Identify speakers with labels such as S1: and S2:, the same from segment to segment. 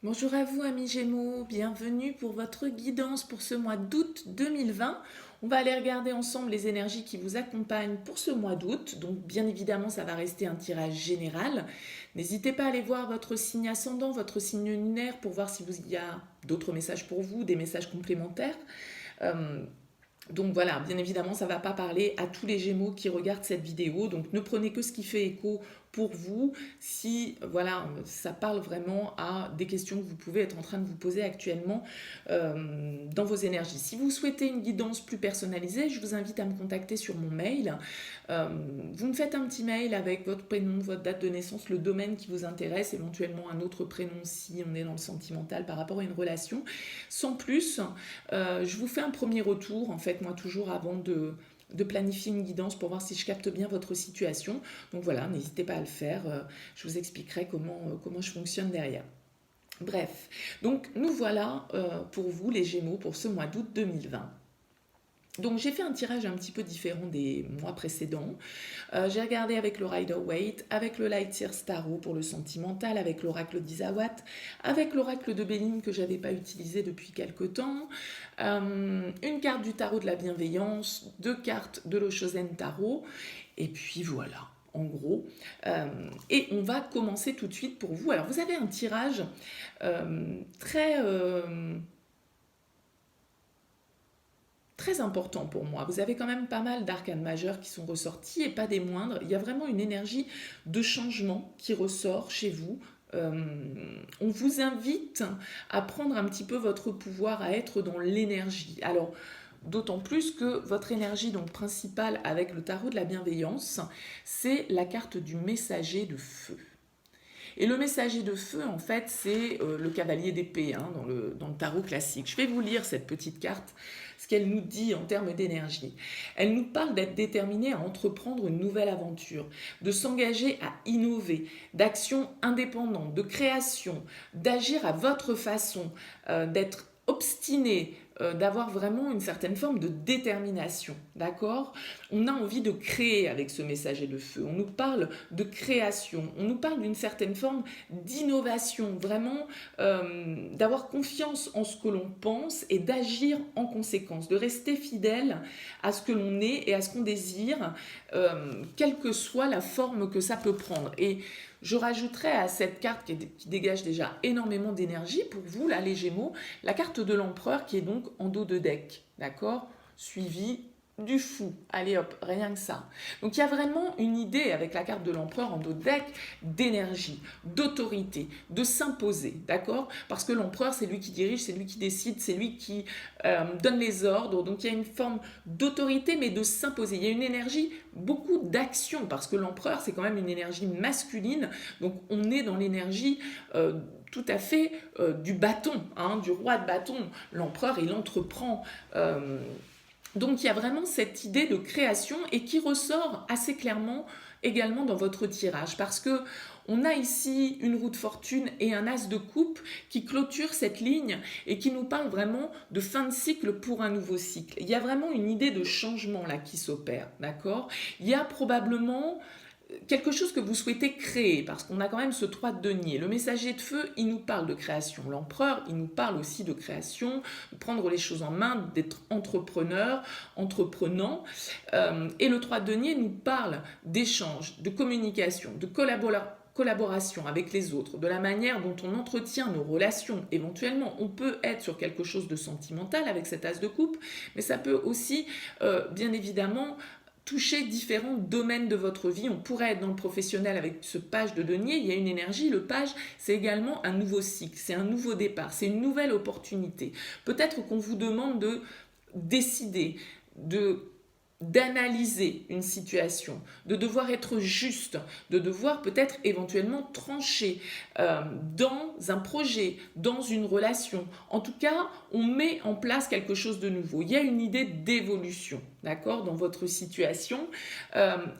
S1: Bonjour à vous amis Gémeaux, bienvenue pour votre guidance pour ce mois d'août 2020. On va aller regarder ensemble les énergies qui vous accompagnent pour ce mois d'août. Donc bien évidemment ça va rester un tirage général. N'hésitez pas à aller voir votre signe ascendant, votre signe lunaire pour voir s'il y a d'autres messages pour vous, des messages complémentaires. Euh, donc voilà, bien évidemment, ça ne va pas parler à tous les Gémeaux qui regardent cette vidéo. Donc ne prenez que ce qui fait écho pour vous. Si voilà, ça parle vraiment à des questions que vous pouvez être en train de vous poser actuellement dans vos énergies. Si vous souhaitez une guidance plus personnalisée, je vous invite à me contacter sur mon mail. Vous me faites un petit mail avec votre prénom, votre date de naissance, le domaine qui vous intéresse, éventuellement un autre prénom si on est dans le sentimental par rapport à une relation. Sans plus, je vous fais un premier retour, en fait, moi toujours avant de planifier une guidance pour voir si je capte bien votre situation. Donc voilà, n'hésitez pas à le faire, je vous expliquerai comment je fonctionne derrière. Bref, donc nous voilà pour vous les Gémeaux pour ce mois d'août 2020. Donc j'ai fait un tirage un petit peu différent des mois précédents. J'ai regardé avec le Rider-Waite, avec le Light-Sears Tarot pour le sentimental, avec l'oracle d'Isawat, avec l'oracle de Béline que j'avais pas utilisé depuis quelque temps, une carte du tarot de la bienveillance, deux cartes de l'Oshozen Tarot, et puis voilà. En gros, et on va commencer tout de suite pour vous. Alors vous avez un tirage très important pour moi. Vous avez quand même pas mal d'arcanes majeures qui sont ressortis et pas des moindres. Il y a vraiment une énergie de changement qui ressort chez vous. On vous invite à prendre un petit peu votre pouvoir, à être dans l'énergie. Alors, d'autant plus que votre énergie donc principale avec le tarot de la bienveillance, c'est la carte du messager de feu. Et le messager de feu, en fait, c'est le cavalier d'épée hein, dans le tarot classique. Je vais vous lire cette petite carte, ce qu'elle nous dit en termes d'énergie. Elle nous parle d'être déterminé à entreprendre une nouvelle aventure, de s'engager à innover, d'action indépendante, de création, d'agir à votre façon, d'être obstiné, d'avoir vraiment une certaine forme de détermination, d'accord? On a envie de créer avec ce messager de feu, on nous parle de création, on nous parle d'une certaine forme d'innovation, vraiment d'avoir confiance en ce que l'on pense et d'agir en conséquence, de rester fidèle à ce que l'on est et à ce qu'on désire, quelle que soit la forme que ça peut prendre. Et je rajouterai à cette carte qui dégage déjà énormément d'énergie pour vous, là, les Gémeaux, la carte de l'empereur qui est donc en dos de deck, d'accord? Suivi du fou. Allez hop, rien que ça. Donc il y a vraiment une idée avec la carte de l'empereur en dos de deck d'énergie, d'autorité, de s'imposer, d'accord? Parce que l'empereur, c'est lui qui dirige, c'est lui qui décide, c'est lui qui donne les ordres. Donc il y a une forme d'autorité, mais de s'imposer. Il y a une énergie, beaucoup d'action, parce que l'empereur, c'est quand même une énergie masculine. Donc on est dans l'énergie tout à fait du bâton, hein, du roi de bâton. L'empereur, il entreprend. Donc il y a vraiment cette idée de création et qui ressort assez clairement également dans votre tirage parce que on a ici une roue de fortune et un as de coupe qui clôture cette ligne et qui nous parle vraiment de fin de cycle pour un nouveau cycle. Il y a vraiment une idée de changement là qui s'opère, d'accord? Il y a probablement quelque chose que vous souhaitez créer, parce qu'on a quand même ce 3 de denier. Le messager de feu, il nous parle de création. L'empereur, il nous parle aussi de création, de prendre les choses en main, d'être entrepreneur, entreprenant. Et le 3 de denier nous parle d'échange, de communication, de collaboration avec les autres, de la manière dont on entretient nos relations. Éventuellement, on peut être sur quelque chose de sentimental avec cet as de coupe, mais ça peut aussi, bien évidemment, toucher différents domaines de votre vie. On pourrait être dans le professionnel avec ce page de denier, il y a une énergie, le page, c'est également un nouveau cycle, c'est un nouveau départ, c'est une nouvelle opportunité. Peut-être qu'on vous demande de décider, d'analyser une situation, de devoir être juste, de devoir peut-être éventuellement trancher dans un projet, dans une relation. En tout cas, on met en place quelque chose de nouveau. Il y a une idée d'évolution. d'accord, dans votre situation.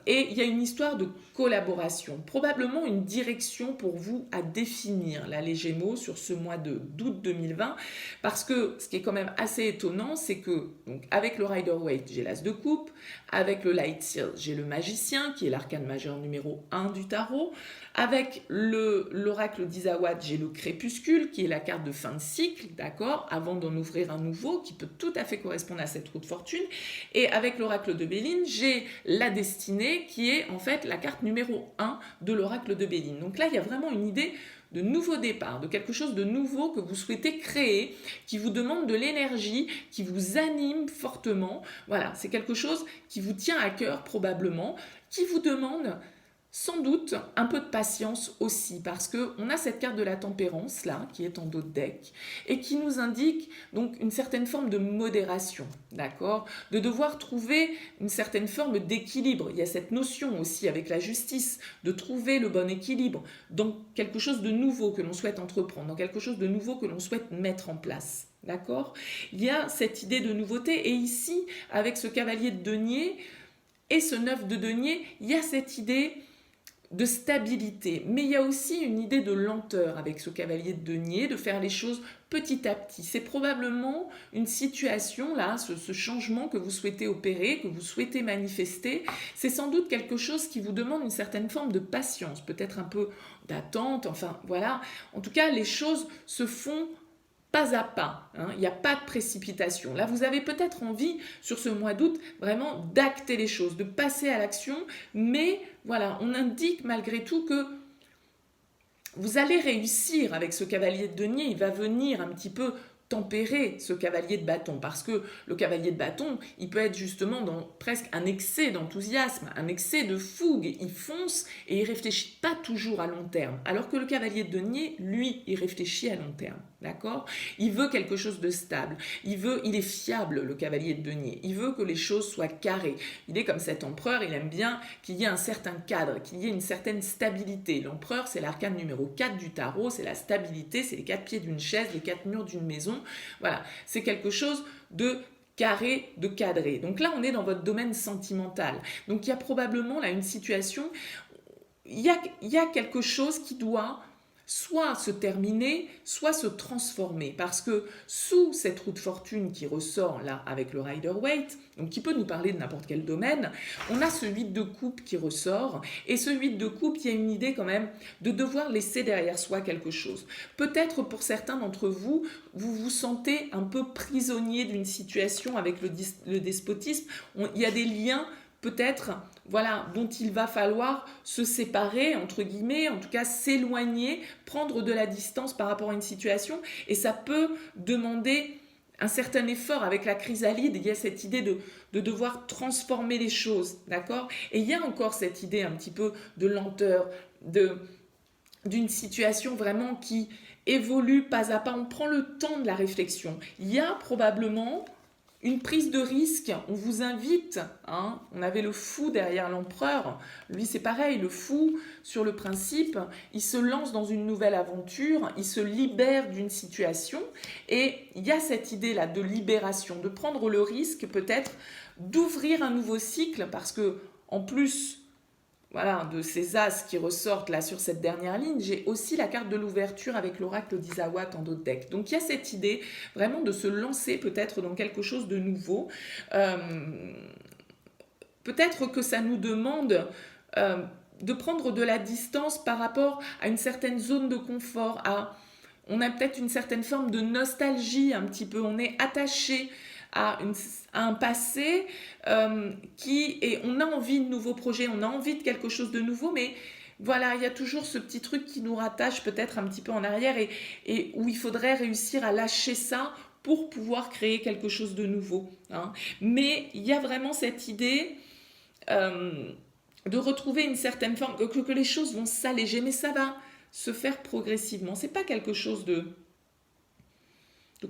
S1: Et il y a une histoire de collaboration, probablement une direction pour vous à définir, là, les Gémeaux, sur ce mois d'août 2020, parce que ce qui est quand même assez étonnant, c'est que, donc, avec le Rider-Waite, j'ai l'As de coupe, avec le Light Seal, j'ai le Magicien, qui est l'arcane majeur numéro 1 du tarot, avec l'oracle d'Isawat, j'ai le Crépuscule, qui est la carte de fin de cycle, d'accord, avant d'en ouvrir un nouveau, qui peut tout à fait correspondre à cette roue de fortune. Et avec l'oracle de Béline, j'ai la destinée, qui est en fait la carte numéro 1 de l'oracle de Béline. Donc là, il y a vraiment une idée de nouveau départ, de quelque chose de nouveau que vous souhaitez créer, qui vous demande de l'énergie, qui vous anime fortement. Voilà, c'est quelque chose qui vous tient à cœur probablement, qui vous demande sans doute un peu de patience aussi, parce qu'on a cette carte de la tempérance là, qui est en dos de deck, et qui nous indique donc une certaine forme de modération, d'accord, de devoir trouver une certaine forme d'équilibre. Il y a cette notion aussi avec la justice, de trouver le bon équilibre dans quelque chose de nouveau que l'on souhaite entreprendre, dans quelque chose de nouveau que l'on souhaite mettre en place. D'accord ? Il y a cette idée de nouveauté, et ici, avec ce cavalier de denier et ce 9 de denier, il y a cette idée de stabilité, mais il y a aussi une idée de lenteur avec ce cavalier de denier, de faire les choses petit à petit. C'est probablement une situation là, ce changement que vous souhaitez opérer, que vous souhaitez manifester, c'est sans doute quelque chose qui vous demande une certaine forme de patience, peut-être un peu d'attente, enfin voilà. En tout cas, les choses se font pas à pas, hein. Il n'y a pas de précipitation. Là, vous avez peut-être envie, sur ce mois d'août, vraiment d'acter les choses, de passer à l'action, mais voilà, on indique malgré tout que vous allez réussir avec ce cavalier de denier, il va venir un petit peu tempérer ce cavalier de bâton, parce que le cavalier de bâton, il peut être justement dans presque un excès d'enthousiasme, un excès de fougue, il fonce et il réfléchit pas toujours à long terme, alors que le cavalier de denier, lui, il réfléchit à long terme, d'accord ? Il veut quelque chose de stable, il est fiable, le cavalier de denier, il veut que les choses soient carrées, il est comme cet empereur, il aime bien qu'il y ait un certain cadre, qu'il y ait une certaine stabilité. L'empereur, c'est l'arcane numéro 4 du tarot, c'est la stabilité, c'est les 4 pieds d'une chaise, les 4 murs d'une maison. Voilà, c'est quelque chose de carré, de cadré. Donc là, on est dans votre domaine sentimental. Donc il y a probablement là une situation, il y a quelque chose qui doit soit se terminer, soit se transformer. Parce que sous cette roue de fortune qui ressort là avec le Rider-Waite, donc qui peut nous parler de n'importe quel domaine, on a ce 8 de coupe qui ressort. Et ce 8 de coupe, il y a une idée quand même de devoir laisser derrière soi quelque chose. Peut-être pour certains d'entre vous, vous vous sentez un peu prisonnier d'une situation avec le despotisme. Il y a des liens peut-être, voilà, dont il va falloir se séparer, entre guillemets, en tout cas s'éloigner, prendre de la distance par rapport à une situation, et ça peut demander un certain effort. Avec la chrysalide, il y a cette idée de devoir transformer les choses, d'accord ? Et il y a encore cette idée un petit peu de lenteur, d'une situation vraiment qui évolue pas à pas, on prend le temps de la réflexion. Il y a probablement une prise de risque, on vous invite, hein, on avait le fou derrière l'empereur, lui c'est pareil, le fou sur le principe, il se lance dans une nouvelle aventure, il se libère d'une situation, et il y a cette idée-là de libération, de prendre le risque peut-être d'ouvrir un nouveau cycle, parce que en plus, voilà, de ces as qui ressortent là sur cette dernière ligne, j'ai aussi la carte de l'ouverture avec l'oracle d'Isawat en dos de deck. Donc il y a cette idée vraiment de se lancer peut-être dans quelque chose de nouveau. Peut-être que ça nous demande de prendre de la distance par rapport à une certaine zone de confort. On a peut-être une certaine forme de nostalgie un petit peu, on est attaché à un passé et on a envie de nouveaux projets, on a envie de quelque chose de nouveau, mais voilà, il y a toujours ce petit truc qui nous rattache peut-être un petit peu en arrière et où il faudrait réussir à lâcher ça pour pouvoir créer quelque chose de nouveau, hein. Mais il y a vraiment cette idée de retrouver une certaine forme, que les choses vont s'alléger, mais ça va se faire progressivement. C'est pas quelque chose de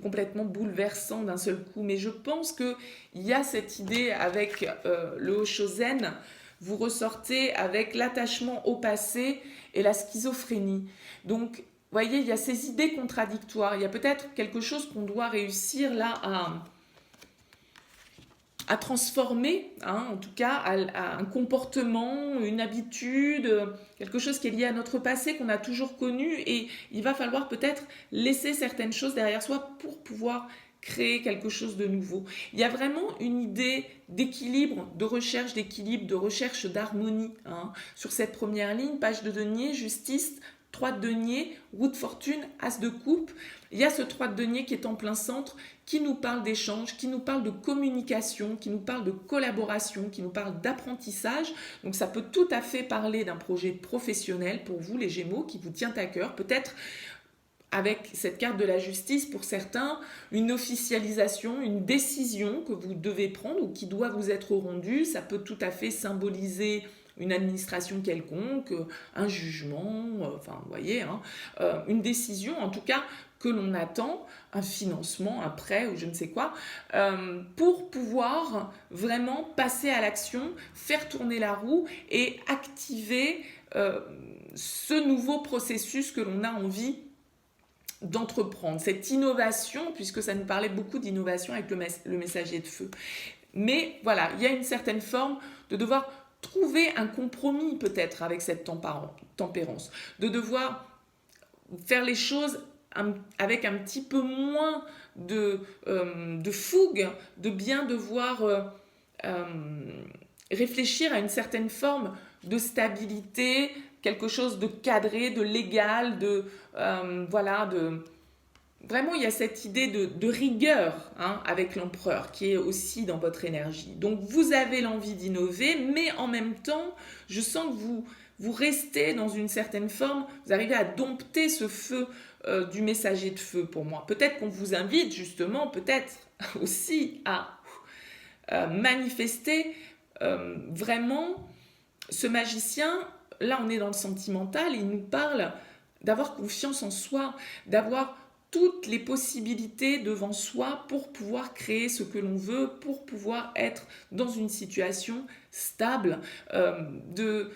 S1: complètement bouleversant d'un seul coup, mais je pense qu'il y a cette idée avec le Oshozen, vous ressortez avec l'attachement au passé et la schizophrénie. Donc, vous voyez, il y a ces idées contradictoires, il y a peut-être quelque chose qu'on doit réussir là à transformer, hein, en tout cas à un comportement, une habitude, quelque chose qui est lié à notre passé, qu'on a toujours connu, et il va falloir peut-être laisser certaines choses derrière soi pour pouvoir créer quelque chose de nouveau. Il y a vraiment une idée d'équilibre, de recherche d'harmonie, hein. Sur cette première ligne, page de denier, justice, 3 de denier, roue de fortune, as de coupe. Il y a ce 3 de denier qui est en plein centre, qui nous parle d'échange, qui nous parle de communication, qui nous parle de collaboration, qui nous parle d'apprentissage. Donc ça peut tout à fait parler d'un projet professionnel pour vous, les Gémeaux, qui vous tient à cœur. Peut-être avec cette carte de la justice, pour certains, une officialisation, une décision que vous devez prendre ou qui doit vous être rendue. Ça peut tout à fait symboliser une administration quelconque, un jugement, enfin, vous voyez, hein, une décision, en tout cas, que l'on attend, un financement, un prêt ou je ne sais quoi, pour pouvoir vraiment passer à l'action, faire tourner la roue et activer ce nouveau processus que l'on a envie d'entreprendre, cette innovation, puisque ça nous parlait beaucoup d'innovation avec le messager de feu. Mais voilà, il y a une certaine forme de devoir trouver un compromis peut-être avec cette tempérance, de devoir faire les choses avec un petit peu moins de fougue, de bien devoir réfléchir à une certaine forme de stabilité, quelque chose de cadré, de légal, voilà, vraiment il y a cette idée de rigueur, hein, avec l'empereur qui est aussi dans votre énergie. Donc vous avez l'envie d'innover, mais en même temps, je sens que vous restez dans une certaine forme, vous arrivez à dompter ce feu du messager de feu pour moi. Peut-être qu'on vous invite justement, peut-être aussi à manifester vraiment ce magicien. Là, on est dans le sentimental, il nous parle d'avoir confiance en soi, d'avoir toutes les possibilités devant soi pour pouvoir créer ce que l'on veut, pour pouvoir être dans une situation stable, de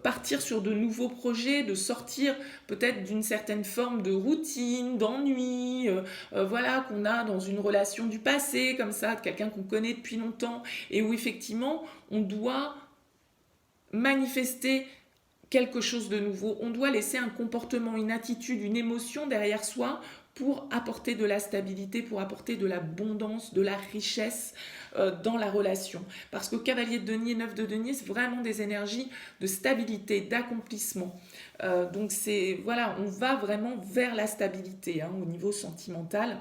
S1: partir sur de nouveaux projets, de sortir peut-être d'une certaine forme de routine, d'ennui, voilà, qu'on a dans une relation du passé, comme ça, de quelqu'un qu'on connaît depuis longtemps, et où effectivement, on doit manifester quelque chose de nouveau. On doit laisser un comportement, une attitude, une émotion derrière soi pour apporter de la stabilité, pour apporter de l'abondance, de la richesse dans la relation. Parce que cavalier de denier, 9 de denier, c'est vraiment des énergies de stabilité, d'accomplissement. Donc c'est, voilà, on va vraiment vers la stabilité, hein, au niveau sentimental.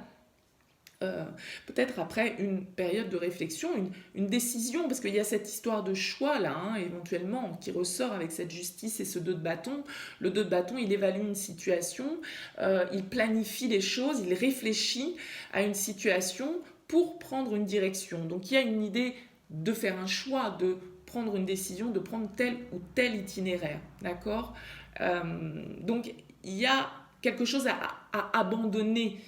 S1: Peut-être après une période de réflexion, une décision, parce qu'il y a cette histoire de choix là, hein, éventuellement, qui ressort avec cette justice et ce 2 de bâton. Le 2 de bâton, il évalue une situation, il planifie les choses, il réfléchit à une situation pour prendre une direction. Donc il y a une idée de faire un choix, de prendre une décision, de prendre tel ou tel itinéraire, d'accord. Donc il y a quelque chose à abandonner,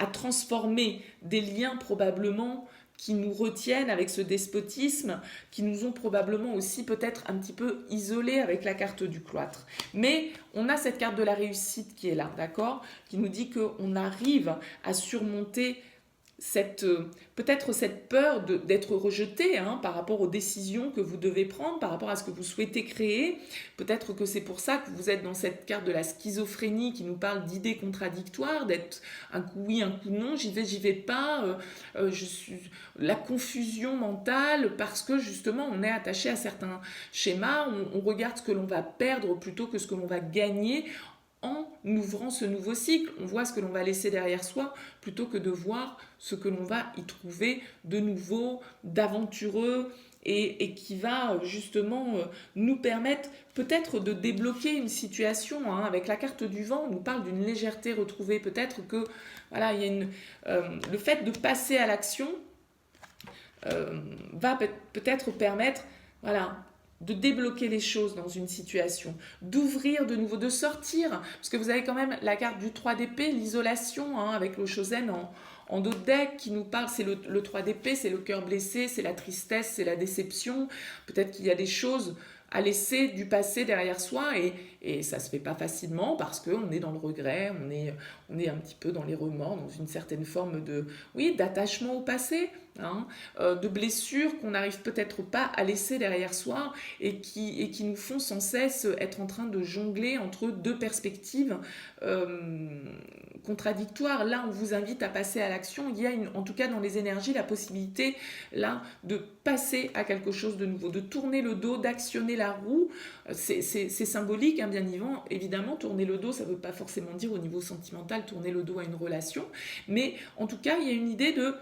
S1: à transformer des liens probablement qui nous retiennent avec ce despotisme, qui nous ont probablement aussi peut-être un petit peu isolés avec la carte du cloître. Mais on a cette carte de la réussite qui est là, d'accord, qui nous dit qu'on arrive à surmonter peut-être cette peur d'être rejeté, hein, par rapport aux décisions que vous devez prendre, par rapport à ce que vous souhaitez créer. Peut-être que c'est pour ça que vous êtes dans cette carte de la schizophrénie qui nous parle d'idées contradictoires, d'être un coup oui, un coup non, j'y vais pas, je suis la confusion mentale parce que justement on est attaché à certains schémas, on regarde ce que l'on va perdre plutôt que ce que l'on va gagner en ouvrant ce nouveau cycle. On voit ce que l'on va laisser derrière soi plutôt que de voir ce que l'on va y trouver de nouveau, d'aventureux et qui va justement nous permettre peut-être de débloquer une situation, hein. Avec la carte du vent, on nous parle d'une légèreté retrouvée. Peut-être que voilà, il y a le fait de passer à l'action va peut-être permettre, voilà, de débloquer les choses dans une situation, d'ouvrir de nouveau, de sortir, parce que vous avez quand même la carte du 3 d'épée, l'isolation, hein, avec le Shosen en dos de deck qui nous parle, c'est le 3 d'épée, c'est le cœur blessé, c'est la tristesse, c'est la déception. Peut-être qu'il y a des choses à laisser du passé derrière soi et ça se fait pas facilement parce qu'on est dans le regret, on est un petit peu dans les remords, dans une certaine forme oui, d'attachement au passé, hein, de blessures qu'on n'arrive peut-être pas à laisser derrière soi et qui nous font sans cesse être en train de jongler entre deux perspectives euh, contradictoires. Là, on vous invite à passer à l'action. Il y a, en tout cas dans les énergies, la possibilité là de passer à quelque chose de nouveau, de tourner le dos, d'actionner la roue. C'est symbolique, hein, bien évidemment. Tourner le dos, ça ne veut pas forcément dire au niveau sentimental tourner le dos à une relation, mais en tout cas, il y a une idée de,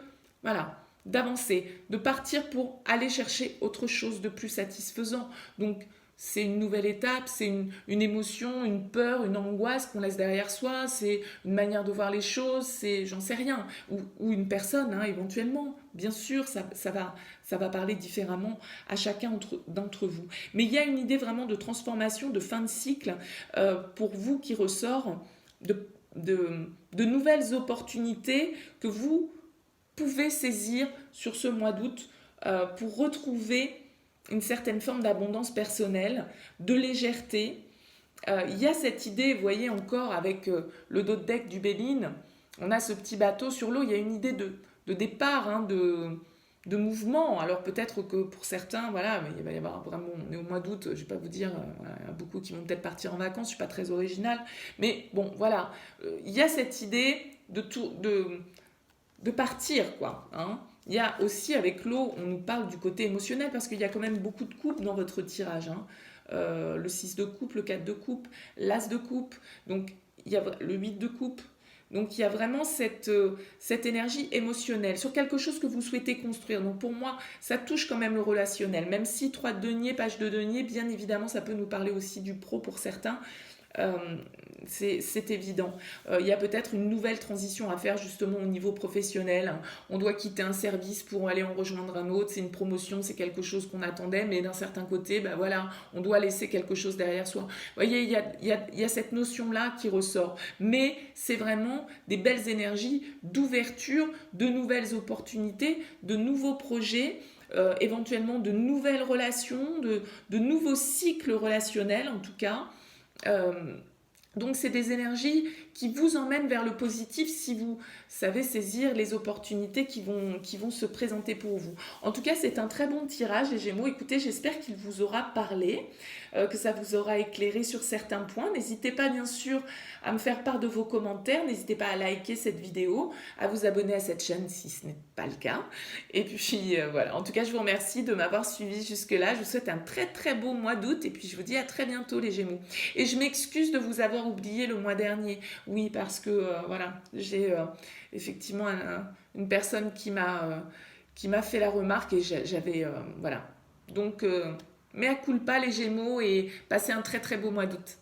S1: voilà, d'avancer, de partir pour aller chercher autre chose de plus satisfaisant. Donc, c'est une nouvelle étape, c'est une émotion, une peur, une angoisse qu'on laisse derrière soi, c'est une manière de voir les choses, c'est, j'en sais rien, ou une personne, hein, éventuellement. Bien sûr, ça va parler différemment à chacun d'entre vous. Mais il y a une idée vraiment de transformation, de fin de cycle pour vous qui ressort, de, de, de nouvelles opportunités que vous pouvez saisir sur ce mois d'août pour retrouver une certaine forme d'abondance personnelle, de légèreté. Il y a cette idée, vous voyez encore avec le dos de deck du Béline, on a ce petit bateau sur l'eau, il y a une idée de départ, hein, de mouvement. Alors peut-être que pour certains, voilà, mais il va y avoir vraiment, on est au mois d'août, je ne vais pas vous dire, voilà, il y a beaucoup qui vont peut-être partir en vacances, je ne suis pas très originale, mais bon, voilà, il y a cette idée de partir, quoi. Hein. Il y a aussi avec l'eau, on nous parle du côté émotionnel parce qu'il y a quand même beaucoup de coupes dans votre tirage. Hein. Le 6 de coupe, le 4 de coupe, l'As de coupe, donc il y a le 8 de coupe. Donc il y a vraiment cette énergie émotionnelle sur quelque chose que vous souhaitez construire. Donc pour moi, ça touche quand même le relationnel. Même si 3 de denier, page de denier, bien évidemment, ça peut nous parler aussi du pro pour certains. Euh, c'est évident. Il y a peut-être une nouvelle transition à faire justement au niveau professionnel. On doit quitter un service pour aller en rejoindre un autre. C'est une promotion, c'est quelque chose qu'on attendait, mais d'un certain côté, ben voilà, on doit laisser quelque chose derrière soi. Vous voyez, il y a cette notion-là qui ressort. Mais c'est vraiment des belles énergies d'ouverture, de nouvelles opportunités, de nouveaux projets. Éventuellement de nouvelles relations, de nouveaux cycles relationnels en tout cas. Euh, donc c'est des énergies qui vous emmènent vers le positif si vous savez saisir les opportunités qui vont se présenter pour vous. En tout cas, c'est un très bon tirage, les Gémeaux. Écoutez, j'espère qu'il vous aura parlé, que ça vous aura éclairé sur certains points. N'hésitez pas, bien sûr, à me faire part de vos commentaires. N'hésitez pas à liker cette vidéo, à vous abonner à cette chaîne si ce n'est pas le cas. Et puis, voilà. En tout cas, je vous remercie de m'avoir suivi jusque-là. Je vous souhaite un très, très beau mois d'août. Et puis, je vous dis à très bientôt, les Gémeaux. Et je m'excuse de vous avoir oublié le mois dernier. Oui, parce que voilà, j'ai effectivement une personne qui m'a fait la remarque et j'avais voilà. Donc, mea culpa les Gémeaux et passez un très très beau mois d'août.